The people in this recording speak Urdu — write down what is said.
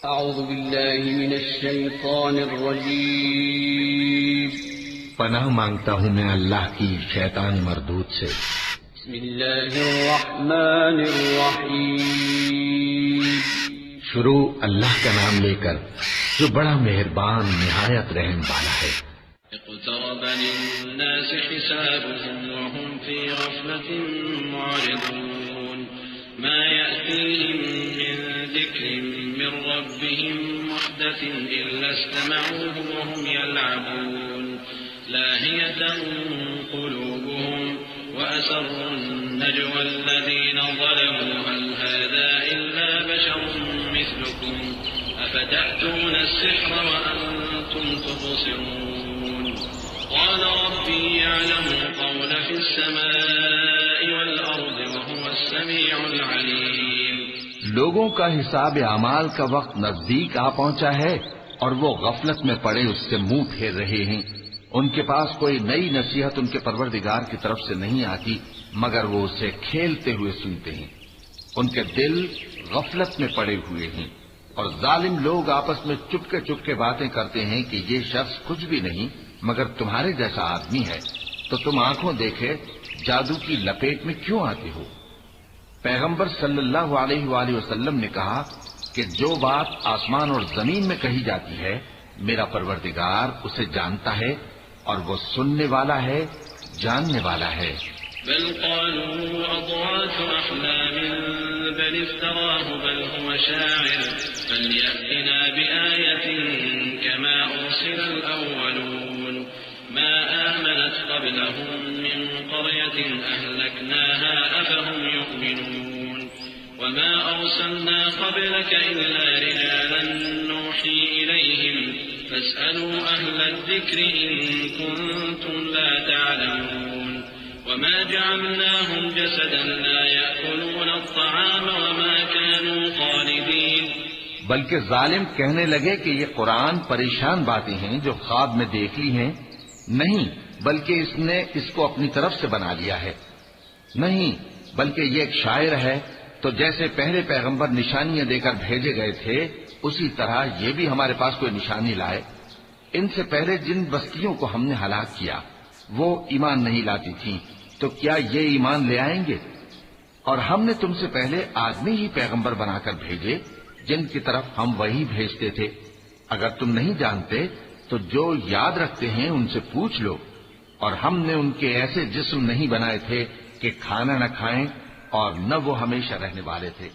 أعوذ بالله من الشيطان الرجيم. پناہ مانگتا ہوں میں اللہ کی شیطان مردود سے. بسم الله الرحمن الرحيم. شروع اللہ کا نام لے کر جو بڑا مہربان نہایت رحم والا ہے. اقترب للناس حسابهم وهم في غفلة معرضون ما يأتيهم من ذكر من ربهم محدث إلا استمعوه وهم يلعبون لاهية قلوبهم وأسروا النجوى الذين ظلموا هل هذا إلا بشر مثلكم أفتأتون السحر وأنتم تبصرون قال ربي يعلم القول في السماء والأرض وهو السميع العليم. لوگوں کا حساب اعمال کا وقت نزدیک آ پہنچا ہے اور وہ غفلت میں پڑے اس سے منہ پھیر رہے ہیں. ان کے پاس کوئی نئی نصیحت ان کے پروردگار کی طرف سے نہیں آتی مگر وہ اسے کھیلتے ہوئے سنتے ہیں. ان کے دل غفلت میں پڑے ہوئے ہیں اور ظالم لوگ آپس میں چپکے چپکے باتیں کرتے ہیں کہ یہ شخص کچھ بھی نہیں مگر تمہارے جیسا آدمی ہے، تو تم آنکھوں دیکھے جادو کی لپیٹ میں کیوں آتے ہو؟ پیغمبر صلی اللہ علیہ وآلہ وسلم نے کہا کہ جو بات آسمان اور زمین میں کہی جاتی ہے میرا پروردگار اسے جانتا ہے اور وہ سننے والا ہے، جاننے والا ہے. بل قالوا أضغاث أحلام بل افتراه بل هو شاعر فليأتنا بآية كما أرسل الأولون ما آمنت قبلهم من قرية أهلكناها أفهم يؤمنون وما أرسلنا قبلك إلا رجالا نوحي إليهم فاسألوا أهل الذكر إن كنتم لا تعلمون وما جعلناهم جسدا لا يأكلون الطعام وما كانوا خالدين. بلکہ ظالم کہنے لگے کہ یہ قرآن پریشان باتیں ہیں جو خواب میں دیکھ لی ہیں. نہیں بلکہ اس نے اس کو اپنی طرف سے بنا لیا ہے. نہیں بلکہ یہ ایک شاعر ہے. تو جیسے پہلے پیغمبر نشانیاں دے کر بھیجے گئے تھے اسی طرح یہ بھی ہمارے پاس کوئی نشانی لائے. ان سے پہلے جن بستیوں کو ہم نے ہلاک کیا وہ ایمان نہیں لاتی تھیں، تو کیا یہ ایمان لے آئیں گے؟ اور ہم نے تم سے پہلے آدمی ہی پیغمبر بنا کر بھیجے جن کی طرف ہم وہی بھیجتے تھے. اگر تم نہیں جانتے تو جو یاد رکھتے ہیں ان سے پوچھ لو. اور ہم نے ان کے ایسے جسم نہیں بنائے تھے کہ کھانا نہ کھائیں اور نہ وہ ہمیشہ رہنے والے تھے.